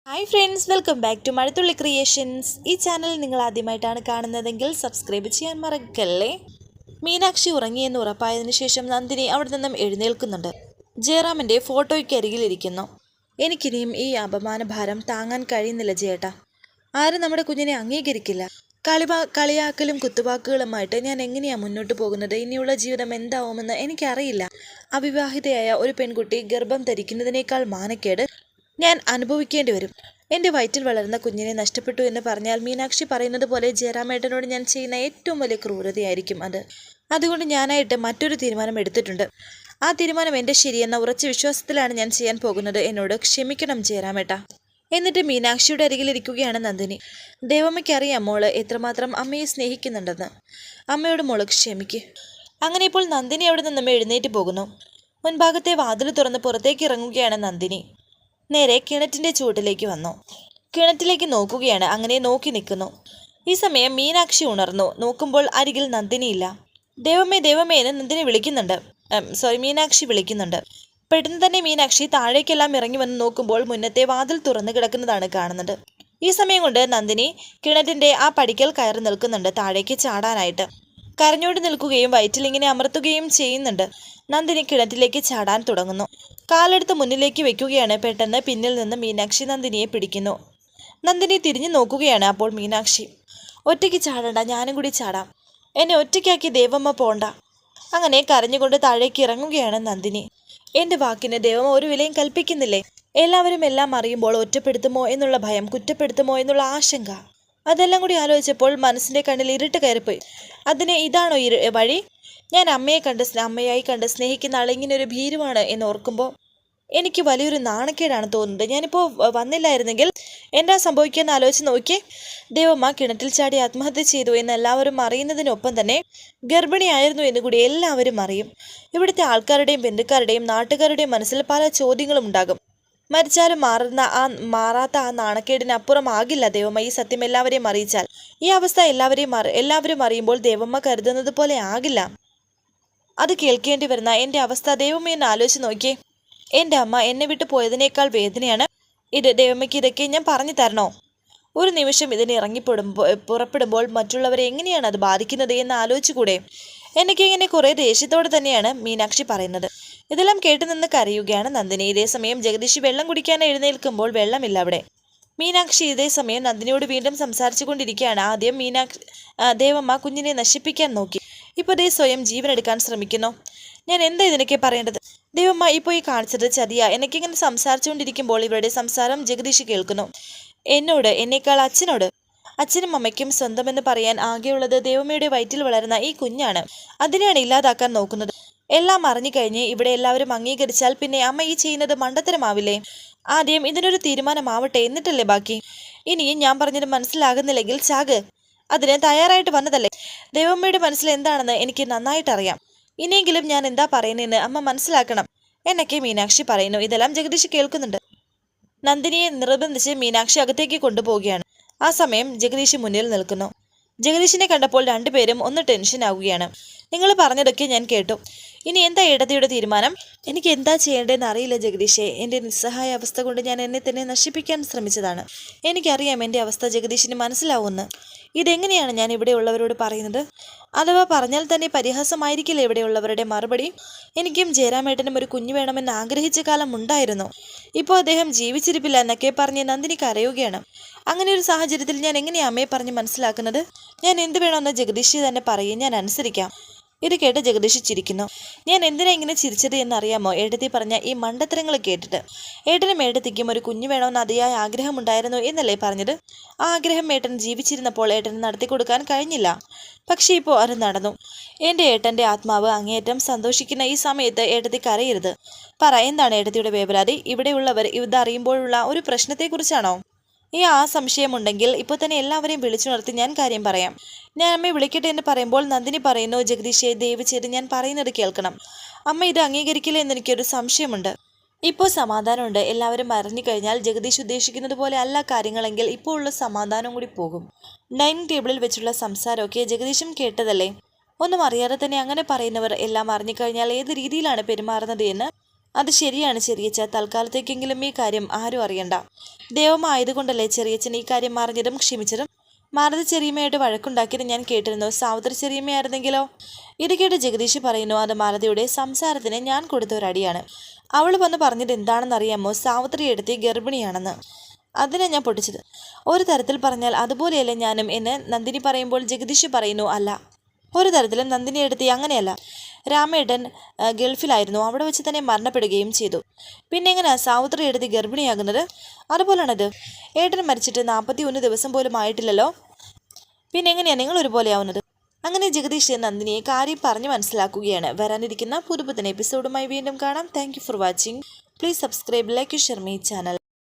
Hi friends, welcome back to Mazhathulli creations. ഈ channel നിങ്ങൾ ആദ്യമായിട്ടാണ് കാണുന്നതെങ്കിൽ സബ്സ്ക്രൈബ് ചെയ്യാൻ മറക്കല്ലേ. മീനാക്ഷി ഉറങ്ങിയെന്ന് ഉറപ്പായതിനു ശേഷം നന്ദിനി അവിടെ നിന്നും എഴുന്നേൽക്കുന്നുണ്ട്. ജയറാമിൻ്റെ ഫോട്ടോയ്ക്കരികിലിരിക്കുന്നു. എനിക്കിനിയും ഈ അപമാനഭാരം താങ്ങാൻ കഴിയുന്നില്ല ജയേട്ടാ. ആരും നമ്മുടെ കുഞ്ഞിനെ അംഗീകരിക്കില്ല. കളിയാക്കലും കുത്തുവാക്കുകളുമായിട്ട് ഞാൻ എങ്ങനെയാണ് മുന്നോട്ട് പോകുന്നത്? ഇനിയുള്ള ജീവിതം എന്താവുമെന്ന് എനിക്കറിയില്ല. അവിവാഹിതയായ ഒരു പെൺകുട്ടി ഗർഭം ധരിക്കുന്നതിനേക്കാൾ മാനക്കേട് ഞാൻ അനുഭവിക്കേണ്ടി വരും. എൻ്റെ വയറ്റിൽ വളർന്ന കുഞ്ഞിനെ നഷ്ടപ്പെട്ടു എന്ന് പറഞ്ഞാൽ മീനാക്ഷി പറയുന്നത് പോലെ ജയറാമേട്ടനോട് ഞാൻ ചെയ്യുന്ന ഏറ്റവും വലിയ ക്രൂരതയായിരിക്കും അത്. അതുകൊണ്ട് ഞാനായിട്ട് മറ്റൊരു തീരുമാനം എടുത്തിട്ടുണ്ട്. ആ തീരുമാനം എൻ്റെ ശരിയെന്ന ഉറച്ച വിശ്വാസത്തിലാണ് ഞാൻ ചെയ്യാൻ പോകുന്നത്. എന്നോട് ക്ഷമിക്കണം ജയറാമേട്ട. എന്നിട്ട് മീനാക്ഷിയുടെ അരികിലിരിക്കുകയാണ് നന്ദിനി. ദേവമ്മയ്ക്കറിയാം മോള് എത്രമാത്രം അമ്മയെ സ്നേഹിക്കുന്നുണ്ടെന്ന്. അമ്മയോട് മോള് ക്ഷമിക്ക്. അങ്ങനെ ഇപ്പോൾ നന്ദിനി അവിടെ നിന്നും എഴുന്നേറ്റ് പോകുന്നു. മുൻഭാഗത്തെ വാതിൽ തുറന്ന് പുറത്തേക്ക് ഇറങ്ങുകയാണ് നന്ദിനി. നേരെ കിണറ്റിൻ്റെ ചുവട്ടിലേക്ക് വന്നു. കിണറ്റിലേക്ക് നോക്കുകയാണ്. അങ്ങനെ നോക്കി നിൽക്കുന്നു. ഈ സമയം മീനാക്ഷി ഉണർന്നു. നോക്കുമ്പോൾ അരികിൽ നന്ദിനിയില്ല. ദേവമേ ദേവമേ എന്ന് നന്ദിനി വിളിക്കുന്നുണ്ട്. മീനാക്ഷി വിളിക്കുന്നുണ്ട്. പെട്ടെന്ന് തന്നെ മീനാക്ഷി താഴേക്കെല്ലാം ഇറങ്ങി വന്ന് നോക്കുമ്പോൾ മുന്നത്തെ വാതിൽ തുറന്നു കിടക്കുന്നതാണ് കാണുന്നത്. ഈ സമയം കൊണ്ട് നന്ദിനി കിണറ്റിൻ്റെ ആ പടിക്കൽ കയറി നിൽക്കുന്നുണ്ട് താഴേക്ക് ചാടാനായിട്ട്. കരഞ്ഞോണ്ട് നിൽക്കുകയും വയറ്റിലിങ്ങനെ അമർത്തുകയും ചെയ്യുന്നുണ്ട്. നന്ദിനി കിണറ്റിലേക്ക് ചാടാൻ തുടങ്ങുന്നു. കാലെടുത്ത് മുന്നിലേക്ക് വെക്കുകയാണ്. പെട്ടെന്ന് പിന്നിൽ നിന്ന് മീനാക്ഷി നന്ദിനിയെ പിടിക്കുന്നു. നന്ദിനി തിരിഞ്ഞു നോക്കുകയാണ്. അപ്പോൾ മീനാക്ഷി, ഒറ്റയ്ക്ക് ചാടണ്ട, ഞാനും കൂടി ചാടാം. എന്നെ ഒറ്റയ്ക്കാക്കി ദേവമ്മ പോണ്ട. അങ്ങനെ കരഞ്ഞുകൊണ്ട് താഴേക്ക് ഇറങ്ങുകയാണ് നന്ദിനി. എൻ്റെ വാക്കിന് ദേവമ്മ ഒരു വിലയും കൽപ്പിക്കുന്നില്ലേ? എല്ലാവരും എല്ലാം അറിയുമ്പോൾ ഒറ്റപ്പെടുത്തുമോ എന്നുള്ള ഭയം, കുറ്റപ്പെടുത്തുമോ എന്നുള്ള ആശങ്ക, അതെല്ലാം കൂടി ആലോചിച്ചപ്പോൾ മനസ്സിൻ്റെ കണ്ണിൽ ഇരുട്ട് കയറിപ്പോയി. അതിന് ഇതാണോ വഴി? ഞാൻ അമ്മയായി കണ്ട് സ്നേഹിക്കുന്ന ആൾ ഇങ്ങനെ ഒരു ഭീരുവാണ് എന്ന് ഓർക്കുമ്പോൾ എനിക്ക് വലിയൊരു നാണക്കേടാണ് തോന്നുന്നത്. ഞാനിപ്പോൾ വന്നില്ലായിരുന്നെങ്കിൽ എന്താ സംഭവിക്കുകയെന്ന് ആലോചിച്ച് നോക്കിയേ. ദേവമ്മ കിണറ്റിൽ ചാടി ആത്മഹത്യ ചെയ്തു എന്ന് എല്ലാവരും അറിയുന്നതിനൊപ്പം തന്നെ ഗർഭിണിയായിരുന്നു എന്ന് കൂടി എല്ലാവരും അറിയും. ഇവിടുത്തെ ആൾക്കാരുടെയും ബന്ധുക്കാരുടെയും നാട്ടുകാരുടെയും മനസ്സിൽ പല ചോദ്യങ്ങളും ഉണ്ടാകും. മരിച്ചാലും മാറാത്ത ആ നാണക്കേടിനപ്പുറമാകില്ല ദേവമ്മ ഈ സത്യം എല്ലാവരെയും അറിയിച്ചാൽ. ഈ അവസ്ഥ എല്ലാവരും അറിയുമ്പോൾ ദേവമ്മ കരുതുന്നത് പോലെ ആകില്ല. അത് കേൾക്കേണ്ടി വരുന്ന എൻ്റെ അവസ്ഥ ദേവമ്മയെന്ന് ആലോചിച്ച് നോക്കിയേ. എൻ്റെ അമ്മ എന്നെ വിട്ടു പോയതിനേക്കാൾ വേദനയാണ് ഇത്. ദേവമ്മയ്ക്ക് ഇതൊക്കെ ഞാൻ പറഞ്ഞു തരണോ? ഒരു നിമിഷം ഇതിന് പുറപ്പെടുമ്പോൾ മറ്റുള്ളവരെ എങ്ങനെയാണ് അത് ബാധിക്കുന്നത് എന്ന് ആലോചിച്ചുകൂടെ? എനിക്കിങ്ങനെ കുറേ ദേഷ്യത്തോടെ തന്നെയാണ് മീനാക്ഷി പറയുന്നത്. ഇതെല്ലാം കേട്ടു നിന്ന് കരയുകയാണ് നന്ദിനി. ഇതേസമയം ജഗദീഷ് വെള്ളം കുടിക്കാൻ എഴുന്നേൽക്കുമ്പോൾ വെള്ളമില്ല അവിടെ. മീനാക്ഷി ഇതേസമയം നന്ദിനിയോട് വീണ്ടും സംസാരിച്ചു കൊണ്ടിരിക്കുകയാണ്. ആദ്യം ദേവമ്മ കുഞ്ഞിനെ നശിപ്പിക്കാൻ നോക്കി. ഇപ്പോൾ ദേ സ്വയം ജീവനെടുക്കാൻ ശ്രമിക്കുന്നു. ഞാൻ എന്താ ഇതിനൊക്കെ പറയേണ്ടത്? ദേവമ്മ ഇപ്പോൾ ഈ കാണിച്ചത് ചതിയാ. എനിക്കിങ്ങനെ സംസാരിച്ചുകൊണ്ടിരിക്കുമ്പോൾ ഇവരുടെ സംസാരം ജഗദീഷ് കേൾക്കുന്നു. എന്നേക്കാൾ അച്ഛനും അമ്മയ്ക്കും സ്വന്തമെന്ന് പറയാൻ ആകെയുള്ളത് ദേവമ്മയുടെ വയറ്റിൽ വളരുന്ന ഈ കുഞ്ഞാണ്. അതിനെയാണ് ഇല്ലാതാക്കാൻ നോക്കുന്നത്. എല്ലാം അറിഞ്ഞു കഴിഞ്ഞ് ഇവിടെ എല്ലാവരും അംഗീകരിച്ചാൽ പിന്നെ അമ്മ ഈ ചെയ്യുന്നത് മണ്ടത്തരമാവില്ലേ? ആദ്യം ഇതിനൊരു തീരുമാനമാവട്ടെ, എന്നിട്ടല്ലേ ബാക്കി. ഇനിയും ഞാൻ പറഞ്ഞത് മനസ്സിലാകുന്നില്ലെങ്കിൽ ചാക്. അതിന് തയ്യാറായിട്ട് വന്നതല്ലേ? ദേവമ്മയുടെ മനസ്സിൽ എന്താണെന്ന് എനിക്ക് നന്നായിട്ടറിയാം. ഇനിയെങ്കിലും ഞാൻ എന്താ പറയുന്നതെന്ന് അമ്മ മനസ്സിലാക്കണം എന്നൊക്കെ മീനാക്ഷി പറയുന്നു. ഇതെല്ലാം ജഗദീഷ് കേൾക്കുന്നുണ്ട്. നന്ദിനിയെ നിർബന്ധിച്ച് മീനാക്ഷി അകത്തേക്ക് കൊണ്ടുപോവുകയാണ്. ആ സമയം ജഗദീഷ് മുന്നിൽ നിൽക്കുന്നു. ജഗദീഷിനെ കണ്ടപ്പോൾ രണ്ടുപേരും ഒന്ന് ടെൻഷനാവുകയാണ്. നിങ്ങൾ പറഞ്ഞതൊക്കെ ഞാൻ കേട്ടു. ഇനി എന്താ ഇടതിയുടെ തീരുമാനം? എനിക്ക് എന്താ ചെയ്യേണ്ടതെന്ന് അറിയില്ല ജഗദീഷേ. എൻ്റെ നിസ്സഹായ അവസ്ഥ കൊണ്ട് ഞാൻ എന്നെ തന്നെ നശിപ്പിക്കാൻ ശ്രമിച്ചതാണ്. എനിക്കറിയാം എൻ്റെ അവസ്ഥ ജഗദീഷിന് മനസ്സിലാവുമെന്ന്. ഇതെങ്ങനെയാണ് ഞാൻ ഇവിടെയുള്ളവരോട് പറയുന്നത്? അഥവാ പറഞ്ഞാൽ തന്നെ പരിഹാസമായിരിക്കില്ല ഇവിടെയുള്ളവരുടെ മറുപടി. എനിക്കും ജയറാമേട്ടനും ഒരു കുഞ്ഞു വേണമെന്ന് ആഗ്രഹിച്ച കാലം ഉണ്ടായിരുന്നു. ഇപ്പോൾ അദ്ദേഹം ജീവിച്ചിരിപ്പില്ല എന്നൊക്കെ പറഞ്ഞ് നന്ദിനി കരയുകയാണ്. അങ്ങനെ ഒരു സാഹചര്യത്തിൽ ഞാൻ എങ്ങനെയാണ് അമ്മയെ പറഞ്ഞ് മനസ്സിലാക്കുന്നത്? ഞാൻ എന്ത് വേണമെന്ന് ജഗദീഷ് തന്നെ പറയും, ഞാൻ അനുസരിക്കാം. ഇത് കേട്ട് ജഗദീഷ് ചിരിക്കുന്നു. ഞാൻ എന്തിനാ ഇങ്ങനെ ചിരിച്ചത് എന്നറിയാമോ? ഏട്ടത്തി പറഞ്ഞ ഈ മണ്ടത്തരങ്ങൾ കേട്ടിട്ട്. ഏട്ടനും ഏട്ടത്തിക്കും ഒരു കുഞ്ഞു വേണമെന്ന് അതിയായ ആഗ്രഹമുണ്ടായിരുന്നു എന്നല്ലേ പറഞ്ഞത്? ആ ആഗ്രഹം ഏട്ടൻ ജീവിച്ചിരുന്നപ്പോൾ ഏട്ടന് നടത്തി കൊടുക്കാൻ കഴിഞ്ഞില്ല. പക്ഷേ ഇപ്പോൾ അത് നടന്നു. എൻ്റെ ഏട്ടൻ്റെ ആത്മാവ് അങ്ങേയറ്റം സന്തോഷിക്കുന്ന ഈ സമയത്ത് ഏട്ടത്തി കരയരുത്. പറ, എന്താണ് ഏട്ടത്തിയുടെ വേവലാതി? ഇവിടെയുള്ളവർ ഇതറിയുമ്പോഴുള്ള ഒരു പ്രശ്നത്തെക്കുറിച്ചാണോ? ആ സംശയമുണ്ടെങ്കിൽ ഇപ്പോൾ തന്നെ എല്ലാവരെയും വിളിച്ചുണർത്തി ഞാൻ കാര്യം പറയാം. ഞാൻ അമ്മയെ വിളിക്കട്ടെ എന്ന് പറയുമ്പോൾ നന്ദിനി പറയുന്നു, ജഗദീഷെ ദയവ് ചെയ്ത് ഞാൻ പറയുന്നത് കേൾക്കണം. അമ്മ ഇത് അംഗീകരിക്കില്ല എന്നെനിക്കൊരു സംശയമുണ്ട്. ഇപ്പോൾ സമാധാനമുണ്ട്. എല്ലാവരും അറിഞ്ഞു കഴിഞ്ഞാൽ ജഗദീഷ് ഉദ്ദേശിക്കുന്നത് പോലെ അല്ല കാര്യങ്ങളെങ്കിൽ ഇപ്പോൾ ഉള്ള സമാധാനം കൂടി പോകും. ഡൈനിങ് ടേബിളിൽ വെച്ചുള്ള സംസാരമൊക്കെ ജഗദീഷും കേട്ടതല്ലേ? ഒന്നും അറിയാതെ തന്നെ അങ്ങനെ പറയുന്നവർ എല്ലാം അറിഞ്ഞു കഴിഞ്ഞാൽ ഏത് രീതിയിലാണ് പെരുമാറുന്നത് എന്ന് അത് ശരിയാണ് ചെറിയച്ച, തൽക്കാലത്തേക്കെങ്കിലും ഈ കാര്യം ആരും അറിയണ്ട. ദൈവമായതുകൊണ്ടല്ലേ ചെറിയച്ചൻ ഈ കാര്യം അറിഞ്ഞതും ക്ഷമിച്ചതും. മാലതി ചെറിയമ്മയായിട്ട് വഴക്കുണ്ടാക്കിയത് ഞാൻ കേട്ടിരുന്നു. സാവിത്രി ചെറിയമ്മയായിരുന്നെങ്കിലോ? ഇത് കേട്ട് ജഗദീഷ് പറയുന്നു, അത് മാലതിയുടെ സംസാരത്തിന് ഞാൻ കൊടുത്ത ഒരടിയാണ്. അവൾ വന്ന് പറഞ്ഞത് എന്താണെന്നറിയാമോ? സാവിത്രി എടുത്തി ഗർഭിണിയാണെന്ന്. അതിനെ ഞാൻ പൊട്ടിച്ചത്. ഒരു തരത്തിൽ പറഞ്ഞാൽ അതുപോലെയല്ലേ ഞാനും എന്ന് നന്ദിനി പറയുമ്പോൾ ജഗദീഷ് പറയുന്നു, അല്ല, ഒരു തരത്തിലും നന്ദിനി എടുത്തി അങ്ങനെയല്ല. രാമേട്ടൻ ഗൾഫിലായിരുന്നു, അവിടെ വെച്ച് തന്നെ മരണപ്പെടുകയും ചെയ്തു. പിന്നെ എങ്ങനെയാ സാവിത്രി എടുത്ത് ഗർഭിണിയാകുന്നത്? അതുപോലാണത്. ഏട്ടൻ മരിച്ചിട്ട് 41 ദിവസം പോലും ആയിട്ടില്ലല്ലോ. പിന്നെ എങ്ങനെയാണ് നിങ്ങൾ ഒരുപോലെയാവുന്നത്? അങ്ങനെ ജഗദീഷ് നന്ദിനിയെ കാര്യം പറഞ്ഞ് മനസ്സിലാക്കുകയാണ്. വരാനിരിക്കുന്ന പുതുപുത്തൻ എപ്പിസോഡുമായി വീണ്ടും കാണാം. Thank you for watching. Please subscribe, like, share my channel.